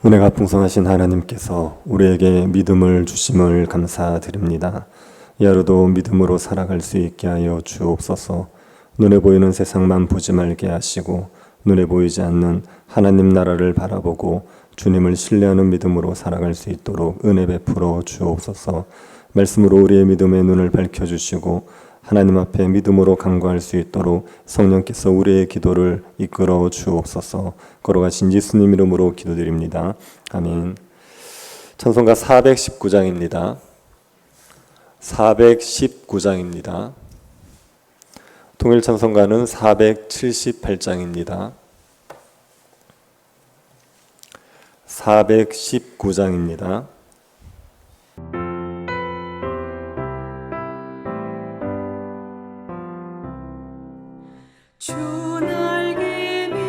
은혜가 풍성하신 하나님께서 우리에게 믿음을 주심을 감사드립니다. 이 하루도 믿음으로 살아갈 수 있게 하여 주옵소서. 눈에 보이는 세상만 보지 말게 하시고 눈에 보이지 않는 하나님 나라를 바라보고 주님을 신뢰하는 믿음으로 살아갈 수 있도록 은혜 베풀어 주옵소서. 말씀으로 우리의 믿음의 눈을 밝혀주시고 하나님 앞에 믿음으로 간구할 수 있도록 성령께서 우리의 기도를 이끌어 주옵소서. 걸어가신 예수님 이름으로 기도드립니다. 아멘. 찬송가 419장입니다. 419장입니다. 통일 찬송가는 478장입니다. 419장입니다. 주 날개 밑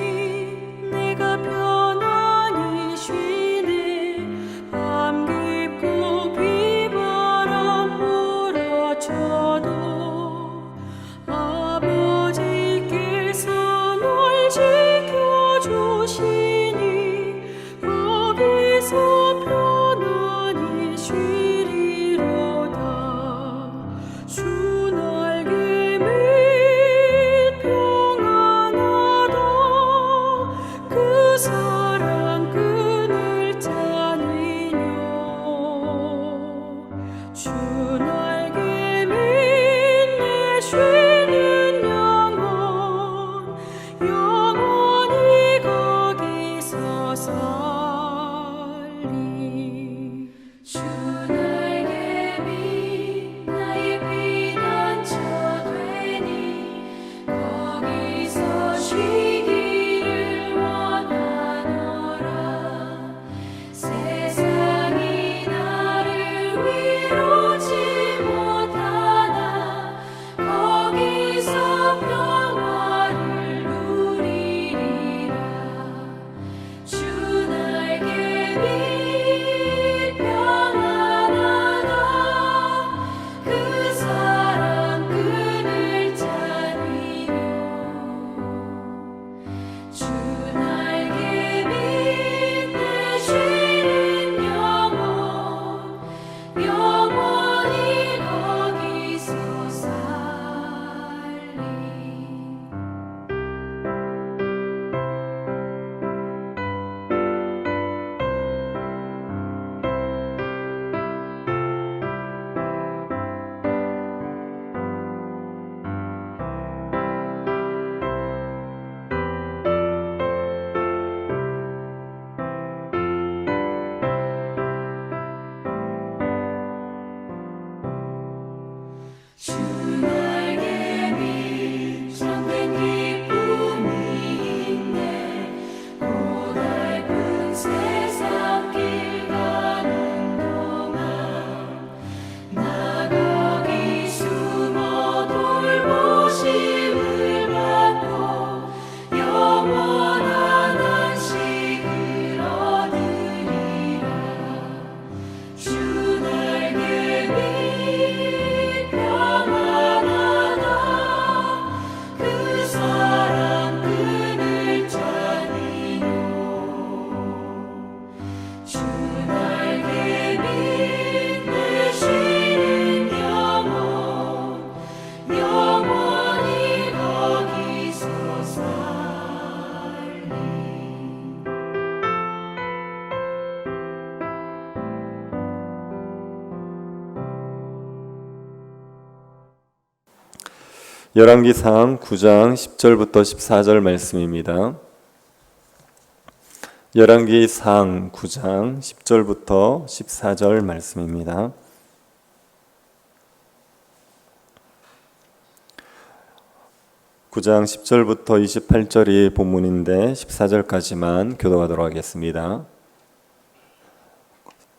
내가 편안히 쉬네. 밤 깊고 비바람 몰아쳐도 아버지께서 널 지켜주시니 거기서 편안히 쉬리로다. 주 날개 밑 사랑 끈을 짜니뇨. 주 날개 밑에 쉬는 영원히 거기서 살리. 주 날개 밑 나의 피난처 되니 거기서 쉬기를 원하노라. 세상이 나를 위로치 못하나 거기서 평화를 누리리라. 주 날개 밑 평안하다. 그 사랑 끈을 짜니뇨. 주 날개 밑에 쉬는 영원히 거기서 살리. 주 날개 밑 참된 기쁨이 있네. 고달픈 세상 길 가는 동안 나 거기 숨어 돌보심을 받고 영원한 안식을 얻으리라. 주 날개 밑 평안하다. 그 사랑 끈을 짜니뇨. 주 날개 밑에 쉬는 영원히 거기서 살리. 열왕기상 9장 10절부터 14절 말씀입니다. 열왕기상 9장 10절부터 14절 말씀입니다. (9장) 10절부터 28절이 본문인데 14절까지만 교독하도록 하겠습니다.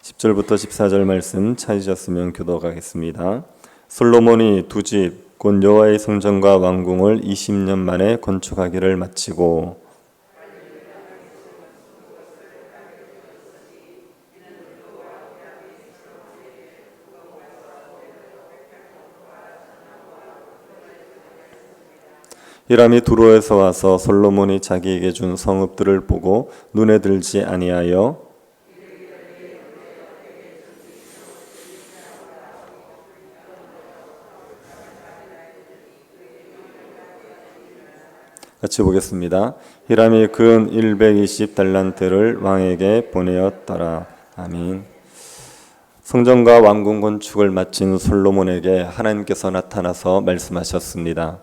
10절부터 14절 말씀 찾으셨으면 교독하겠습니다. 솔로몬이 두 집 곧 여호와의 성전과 왕궁을 20년 만에 건축하기를 마치고 히람이 두로에서 와서 솔로몬이 자기에게 준 성읍들을 보고 눈에 들지 아니하여 같이 보겠습니다. 히람이 근 120달란트를 왕에게 보내었더라. 아멘. 성전과 왕궁 건축을 마친 솔로몬에게 하나님께서 나타나서 말씀하셨습니다.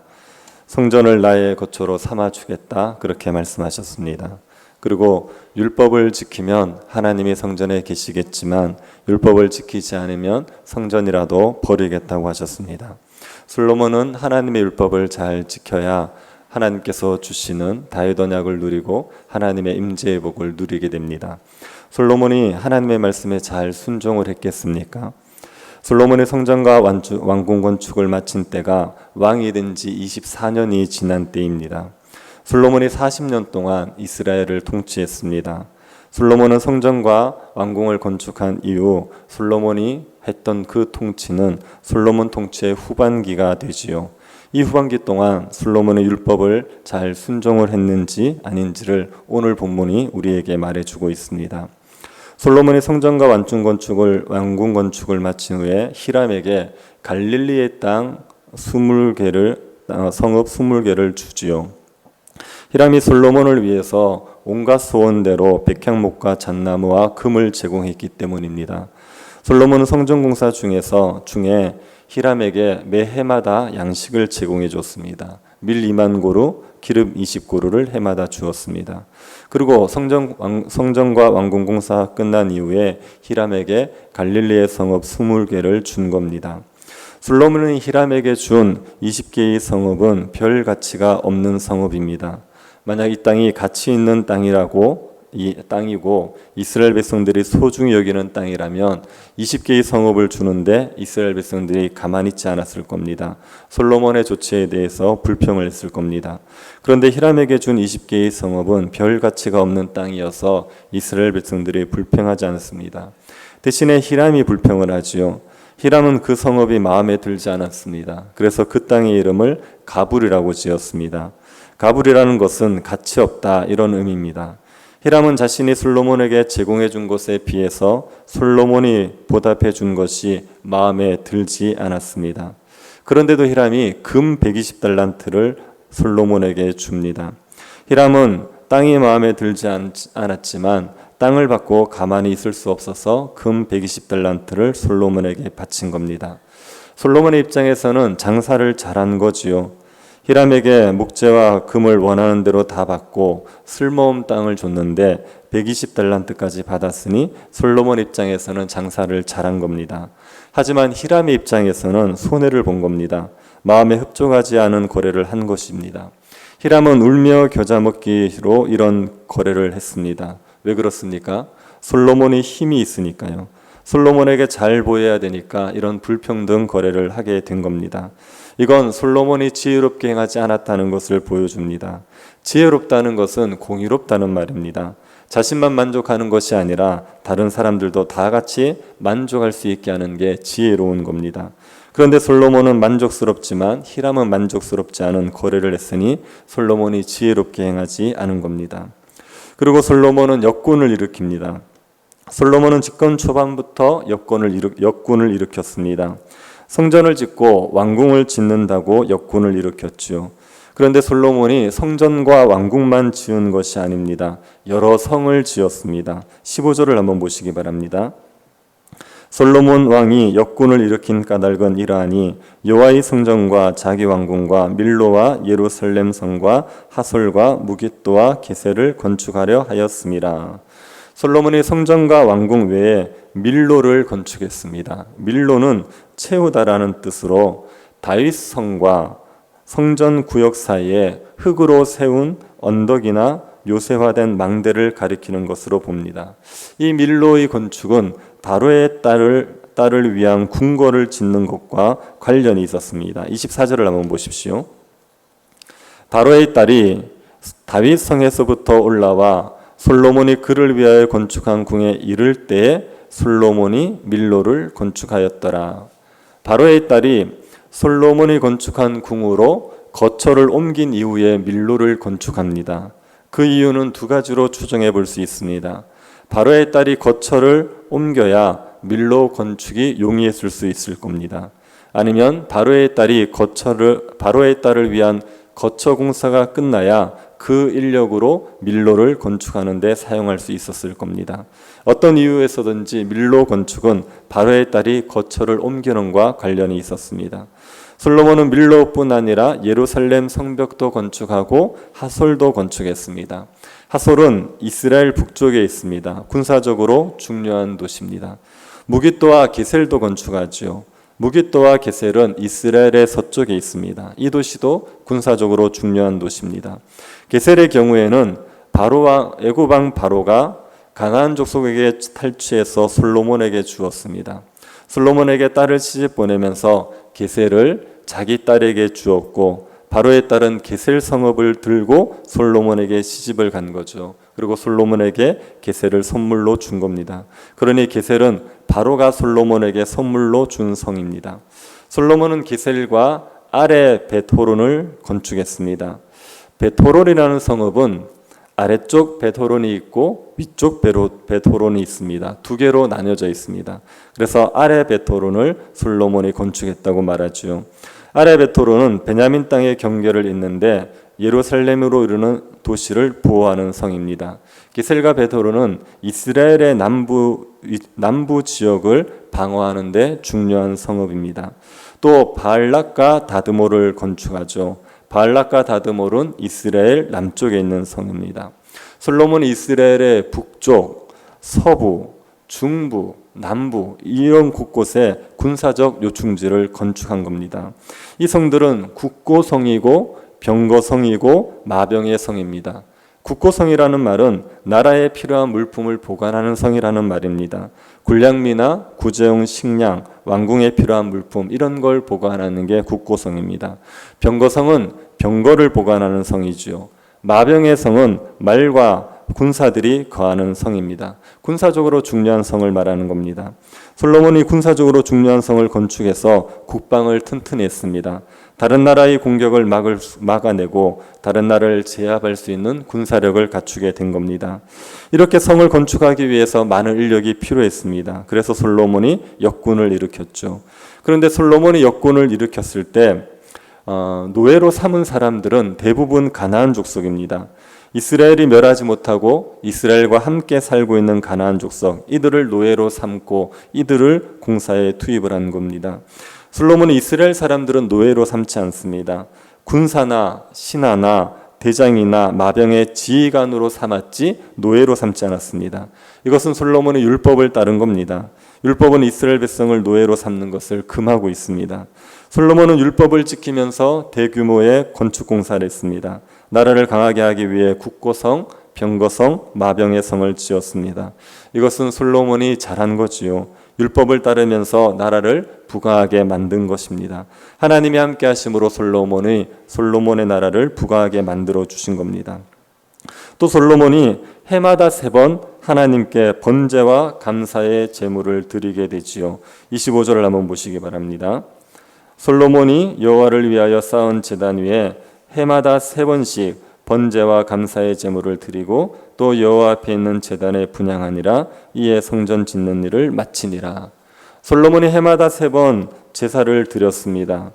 성전을 나의 거처로 삼아 주겠다, 그렇게 말씀하셨습니다. 그리고 율법을 지키면 하나님이 성전에 계시겠지만 율법을 지키지 않으면 성전이라도 버리겠다고 하셨습니다. 솔로몬은 하나님의 율법을 잘 지켜야 하나님께서 주시는 다윗 언약을 누리고 하나님의 임재의 복을 누리게 됩니다. 솔로몬이 하나님의 말씀에 잘 순종을 했겠습니까? 솔로몬이 성전과 왕궁 건축을 마친 때가 왕이 된 지 24년이 지난 때입니다. 솔로몬이 40년 동안 이스라엘을 통치했습니다. 솔로몬은 성전과 왕궁을 건축한 이후 솔로몬이 했던 그 통치는 솔로몬 통치의 후반기가 되지요. 이 후반기 동안 솔로몬의 율법을 잘 순종을 했는지 아닌지를 오늘 본문이 우리에게 말해주고 있습니다. 솔로몬이 성전과 왕궁 건축을 마친 후에 히람에게 갈릴리의 땅 성읍 20개를 주지요. 히람이 솔로몬을 위해서 온갖 소원대로 백향목과 잣나무와 금을 제공했기 때문입니다. 솔로몬은 성전 공사 중에 히람에게 매 해마다 양식을 제공해 줬습니다. 밀 2만 고루, 기름 20고루를 해마다 주었습니다. 그리고 성전과 왕궁 공사 끝난 이후에 히람에게 갈릴리의 성읍 20개를 준 겁니다. 솔로몬이 히람에게 준 20개의 성읍은 별 가치가 없는 성읍입니다. 만약 이 땅이 가치 있는 땅이고 이스라엘 백성들이 소중히 여기는 땅이라면 20개의 성읍을 주는데 이스라엘 백성들이 가만히 있지 않았을 겁니다. 솔로몬의 조치에 대해서 불평을 했을 겁니다. 그런데 히람에게 준 20개의 성읍은 별 가치가 없는 땅이어서 이스라엘 백성들이 불평하지 않았습니다. 대신에 히람이 불평을 하지요. 히람은 그 성읍이 마음에 들지 않았습니다. 그래서 그 땅의 이름을 가불이라고 지었습니다. 가불이라는 것은 가치 없다, 이런 의미입니다. 히람은 자신이 솔로몬에게 제공해 준 것에 비해서 솔로몬이 보답해 준 것이 마음에 들지 않았습니다. 그런데도 히람이 금 120달란트를 솔로몬에게 줍니다. 히람은 땅이 마음에 들지 않았지만 땅을 받고 가만히 있을 수 없어서 금 120달란트를 솔로몬에게 바친 겁니다. 솔로몬의 입장에서는 장사를 잘한 거지요. 히람에게 목재와 금을 원하는 대로 다 받고 쓸모없는 땅을 줬는데 120달란트까지 받았으니 솔로몬 입장에서는 장사를 잘한 겁니다. 하지만 히람의 입장에서는 손해를 본 겁니다. 마음에 흡족하지 않은 거래를 한 것입니다. 히람은 울며 겨자 먹기로 이런 거래를 했습니다. 왜 그렇습니까? 솔로몬이 힘이 있으니까요. 솔로몬에게 잘 보여야 되니까 이런 불평등 거래를 하게 된 겁니다. 이건 솔로몬이 지혜롭게 행하지 않았다는 것을 보여줍니다. 지혜롭다는 것은 공의롭다는 말입니다. 자신만 만족하는 것이 아니라 다른 사람들도 다 같이 만족할 수 있게 하는 게 지혜로운 겁니다. 그런데 솔로몬은 만족스럽지만 히람은 만족스럽지 않은 거래를 했으니 솔로몬이 지혜롭게 행하지 않은 겁니다. 그리고 솔로몬은 역군을 일으킵니다. 솔로몬은 집권 초반부터 역군을 일으켰습니다. 성전을 짓고 왕궁을 짓는다고 역군을 일으켰지요. 그런데 솔로몬이 성전과 왕궁만 지은 것이 아닙니다. 여러 성을 지었습니다. 15절을 한번 보시기 바랍니다. 솔로몬 왕이 역군을 일으킨 까닭은 이러하니 여호와의 성전과 자기 왕궁과 밀로와 예루살렘 성과 하솔과 무깃도와 게셀을 건축하려 하였음이라. 솔로몬이 성전과 왕궁 외에 밀로를 건축했습니다. 밀로는 채우다라는 뜻으로 다윗 성과 성전 구역 사이에 흙으로 세운 언덕이나 요새화된 망대를 가리키는 것으로 봅니다. 이 밀로의 건축은 바로의 딸을 위한 궁궐을 짓는 것과 관련이 있었습니다. 24절을 한번 보십시오. 바로의 딸이 다윗 성에서부터 올라와 솔로몬이 그를 위하여 건축한 궁에 이를 때에 솔로몬이 밀로를 건축하였더라. 바로의 딸이 솔로몬이 건축한 궁으로 거처를 옮긴 이후에 밀로를 건축합니다. 그 이유는 두 가지로 추정해 볼 수 있습니다. 바로의 딸이 거처를 옮겨야 밀로 건축이 용이했을 수 있을 겁니다. 아니면 바로의 딸을 위한 거처 공사가 끝나야 그 인력으로 밀로를 건축하는 데 사용할 수 있었을 겁니다. 어떤 이유에서든지 밀로 건축은 바로의 딸이 거처를 옮기는 것과 관련이 있었습니다. 솔로몬은 밀로뿐 아니라 예루살렘 성벽도 건축하고 하솔도 건축했습니다. 하솔은 이스라엘 북쪽에 있습니다. 군사적으로 중요한 도시입니다. 무깃도와 게셀도 건축하죠. 무깃도와 게셀은 이스라엘의 서쪽에 있습니다. 이 도시도 군사적으로 중요한 도시입니다. 게셀의 경우에는 애굽 왕 바로가 가나안 족속에게 탈취해서 솔로몬에게 주었습니다. 솔로몬에게 딸을 시집 보내면서 게셀을 자기 딸에게 주었고 바로의 딸은 게셀 성읍을 들고 솔로몬에게 시집을 간 거죠. 그리고 솔로몬에게 게셀을 선물로 준 겁니다. 그러니 게셀은 바로가 솔로몬에게 선물로 준 성입니다. 솔로몬은 게셀과 아래 베토론을 건축했습니다. 베토론이라는 성읍은 아래쪽 베토론이 있고 위쪽 베토론이 있습니다. 두 개로 나뉘어져 있습니다. 그래서 아래 베토론을 솔로몬이 건축했다고 말하죠. 아래 베토론은 베냐민 땅의 경계를 잇는데 예루살렘으로 이르는 도시를 보호하는 성입니다. 게셀과 베토론은 이스라엘의 남부 지역을 방어하는 데 중요한 성읍입니다. 또 바알락과 다드모를 건축하죠. 바알락과 다드몰은 이스라엘 남쪽에 있는 성입니다. 솔로몬이 이스라엘의 북쪽, 서부, 중부, 남부 이런 곳곳에 군사적 요충지를 건축한 겁니다. 이 성들은 국고성이고 병거성이고 마병의 성입니다. 국고성이라는 말은 나라에 필요한 물품을 보관하는 성이라는 말입니다. 군량미나 구제용 식량, 왕궁에 필요한 물품 이런 걸 보관하는 게 국고성입니다. 병거성은 병거를 보관하는 성이지요. 마병의 성은 말과 군사들이 거하는 성입니다. 군사적으로 중요한 성을 말하는 겁니다. 솔로몬이 군사적으로 중요한 성을 건축해서 국방을 튼튼히 했습니다. 다른 나라의 공격을 막아내고 다른 나라를 제압할 수 있는 군사력을 갖추게 된 겁니다. 이렇게 성을 건축하기 위해서 많은 인력이 필요했습니다. 그래서 솔로몬이 역군을 일으켰죠. 그런데 솔로몬이 역군을 일으켰을 때 노예로 삼은 사람들은 대부분 가나안 족속입니다. 이스라엘이 멸하지 못하고 이스라엘과 함께 살고 있는 가나안 족속, 이들을 노예로 삼고 이들을 공사에 투입을 한 겁니다. 솔로몬이 이스라엘 사람들은 노예로 삼지 않습니다. 군사나 신하나 대장이나 마병의 지휘관으로 삼았지 노예로 삼지 않았습니다. 이것은 솔로몬의 율법을 따른 겁니다. 율법은 이스라엘 백성을 노예로 삼는 것을 금하고 있습니다. 솔로몬은 율법을 지키면서 대규모의 건축 공사를 했습니다. 나라를 강하게 하기 위해 국고성, 병거성, 마병의 성을 지었습니다. 이것은 솔로몬이 잘한 거지요. 율법을 따르면서 나라를 부강하게 만든 것입니다. 하나님이 함께 하심으로 솔로몬의 나라를 부강하게 만들어 주신 겁니다. 또 솔로몬이 해마다 3번 하나님께 번제와 감사의 제물을 드리게 되지요. 25절을 한번 보시기 바랍니다. 솔로몬이 여호와를 위하여 쌓은 제단 위에 해마다 3번씩 번제와 감사의 제물을 드리고 또 여호와 앞에 있는 제단에 분향하니라. 이에 성전 짓는 일을 마치니라. 솔로몬이 해마다 3번 제사를 드렸습니다.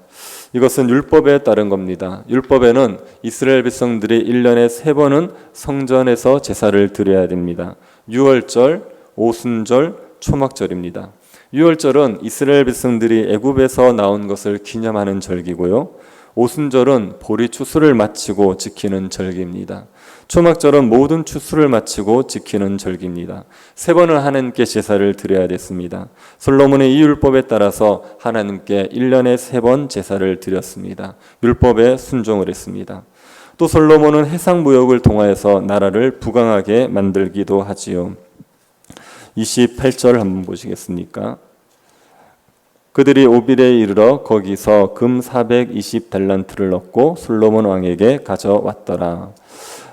이것은 율법에 따른 겁니다. 율법에는 이스라엘 백성들이 1년에 3번은 성전에서 제사를 드려야 됩니다. 유월절, 오순절, 초막절입니다. 유월절은 이스라엘 백성들이 애굽에서 나온 것을 기념하는 절기고요. 오순절은 보리 추수를 마치고 지키는 절기입니다. 초막절은 모든 추수를 마치고 지키는 절기입니다. 3번을 하나님께 제사를 드려야 됐습니다. 솔로몬의 이 율법에 따라서 하나님께 1년에 3번 제사를 드렸습니다. 율법에 순종을 했습니다. 또 솔로몬은 해상무역을 통하여서 나라를 부강하게 만들기도 하지요. 28절 한번 보시겠습니까? 그들이 오빌에 이르러 거기서 금 420달란트를 얻고 솔로몬 왕에게 가져왔더라.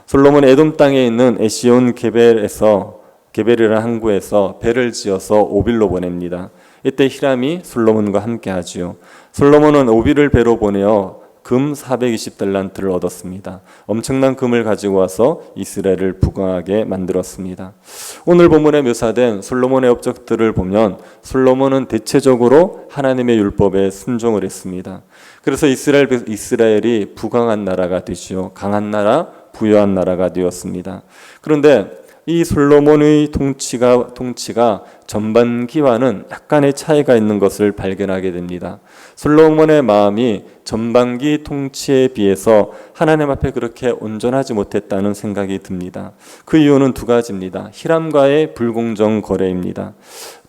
솔로몬 에돔 땅에 있는 에시온 게벨이라는 항구에서 배를 지어서 오빌로 보냅니다. 이때 히람이 솔로몬과 함께 하지요. 솔로몬은 오빌을 배로 보내어 금 420달란트를 얻었습니다. 엄청난 금을 가지고 와서 이스라엘을 부강하게 만들었습니다. 오늘 본문에 묘사된 솔로몬의 업적들을 보면 솔로몬은 대체적으로 하나님의 율법에 순종을 했습니다. 그래서 이스라엘이 부강한 나라가 되죠. 강한 나라, 부유한 나라가 되었습니다. 그런데 이 솔로몬의 통치가 전반기와는 약간의 차이가 있는 것을 발견하게 됩니다. 솔로몬의 마음이 전반기 통치에 비해서 하나님 앞에 그렇게 온전하지 못했다는 생각이 듭니다. 그 이유는 두 가지입니다. 히람과의 불공정 거래입니다.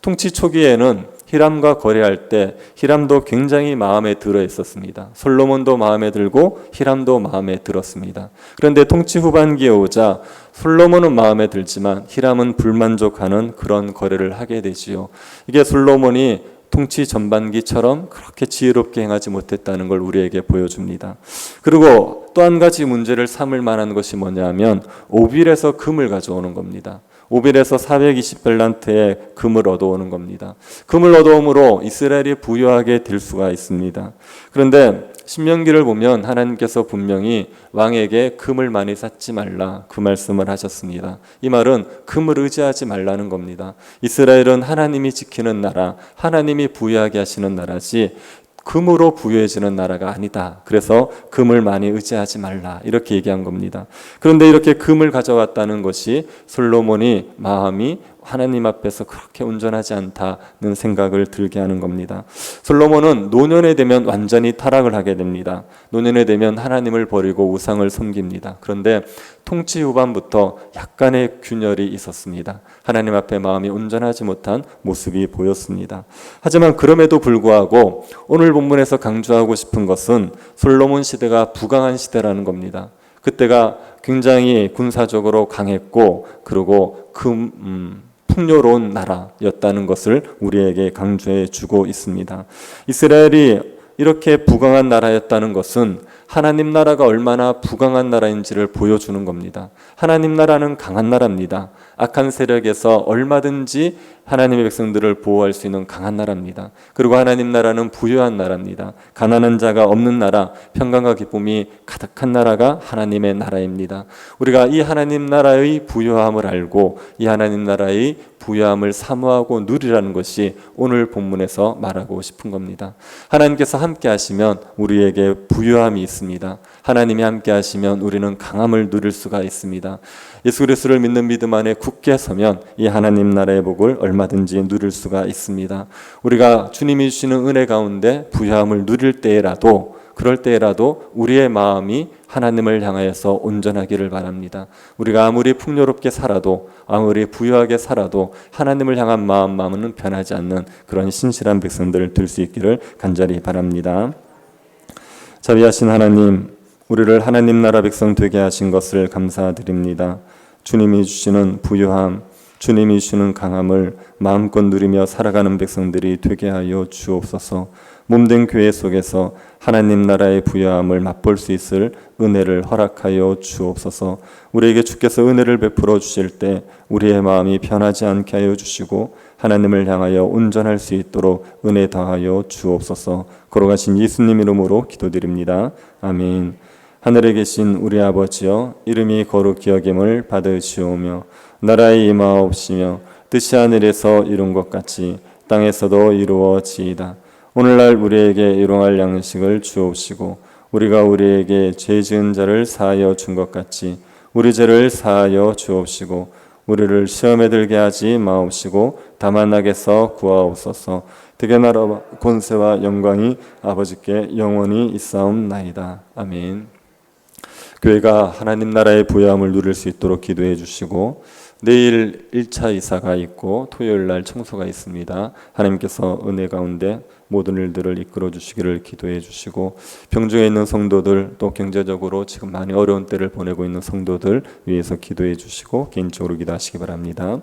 통치 초기에는 히람과 거래할 때 히람도 굉장히 마음에 들어 있었습니다. 솔로몬도 마음에 들고 히람도 마음에 들었습니다. 그런데 통치 후반기에 오자 솔로몬은 마음에 들지만 히람은 불만족하는 그런 거래를 하게 되지요. 이게 솔로몬이 통치 전반기처럼 그렇게 지혜롭게 행하지 못했다는 걸 우리에게 보여줍니다. 그리고 또 한 가지 문제를 삼을 만한 것이 뭐냐면 오빌에서 금을 가져오는 겁니다. 오빌에서 420달란트의 금을 얻어오는 겁니다. 금을 얻어옴으로 이스라엘이 부유하게 될 수가 있습니다. 그런데 신명기를 보면 하나님께서 분명히 왕에게 금을 많이 쌓지 말라 그 말씀을 하셨습니다. 이 말은 금을 의지하지 말라는 겁니다. 이스라엘은 하나님이 지키는 나라, 하나님이 부유하게 하시는 나라지 금으로 부유해지는 나라가 아니다. 그래서 금을 많이 의지하지 말라 이렇게 얘기한 겁니다. 그런데 이렇게 금을 가져왔다는 것이 솔로몬이 마음이 하나님 앞에서 그렇게 온전하지 않다는 생각을 들게 하는 겁니다. 솔로몬은 노년에 되면 완전히 타락을 하게 됩니다. 노년에 되면 하나님을 버리고 우상을 섬깁니다. 그런데 통치 후반부터 약간의 균열이 있었습니다. 하나님 앞에 마음이 온전하지 못한 모습이 보였습니다. 하지만 그럼에도 불구하고 오늘 본문에서 강조하고 싶은 것은 솔로몬 시대가 부강한 시대라는 겁니다. 그때가 굉장히 군사적으로 강했고 그리고 풍요로운 나라였다는 것을 우리에게 강조해 주고 있습니다. 이스라엘이 이렇게 부강한 나라였다는 것은 하나님 나라가 얼마나 부강한 나라인지를 보여주는 겁니다. 하나님 나라는 강한 나라입니다. 악한 세력에서 얼마든지 하나님의 백성들을 보호할 수 있는 강한 나라입니다. 그리고 하나님 나라는 부유한 나라입니다. 가난한 자가 없는 나라, 평강과 기쁨이 가득한 나라가 하나님의 나라입니다. 우리가 이 하나님 나라의 부유함을 알고 이 하나님 나라의 부유함을 사모하고 누리라는 것이 오늘 본문에서 말하고 싶은 겁니다. 하나님께서 함께 하시면 우리에게 부유함이 있습니다. 하나님이 함께 하시면 우리는 강함을 누릴 수가 있습니다. 예수 그리스도를 믿는 믿음 안에 굳게 서면 이 하나님 나라의 복을 얼마든지 누릴 수가 있습니다. 우리가 주님이 주시는 은혜 가운데 부유함을 누릴 때라도 그럴 때라도 우리의 마음이 하나님을 향하여서 온전하기를 바랍니다. 우리가 아무리 풍요롭게 살아도 아무리 부유하게 살아도 하나님을 향한 마음은 변하지 않는 그런 신실한 백성들 될 수 있기를 간절히 바랍니다. 자비하신 하나님, 우리를 하나님 나라 백성 되게 하신 것을 감사드립니다. 주님이 주시는 부유함, 주님이 주시는 강함을 마음껏 누리며 살아가는 백성들이 되게 하여 주옵소서. 몸된 교회 속에서 하나님 나라의 부유함을 맛볼 수 있을 은혜를 허락하여 주옵소서. 우리에게 주께서 은혜를 베풀어 주실 때 우리의 마음이 변하지 않게 하여 주시고 하나님을 향하여 온전할 수 있도록 은혜 다하여 주옵소서. 걸어가신 예수님 이름으로 기도드립니다. 아멘. 하늘에 계신 우리 아버지여, 이름이 거룩히 여김을 받으시오며 나라의 임하옵시며 뜻이 하늘에서 이룬 것 같이 땅에서도 이루어지이다. 오늘날 우리에게 일용할 양식을 주옵시고 우리가 우리에게 죄 지은 자를 사하여 준 것 같이 우리 죄를 사하여 주옵시고 우리를 시험에 들게 하지 마옵시고 다만 악에서 구하옵소서. 되게 나라 권세와 영광이 아버지께 영원히 있사옵나이다. 아멘. 교회가 하나님 나라의 부유함을 누릴 수 있도록 기도해 주시고 내일 1차 이사가 있고 토요일 날 청소가 있습니다. 하나님께서 은혜 가운데 모든 일들을 이끌어 주시기를 기도해 주시고 병중에 있는 성도들 또 경제적으로 지금 많이 어려운 때를 보내고 있는 성도들 위해서 기도해 주시고 개인적으로 기도하시기 바랍니다.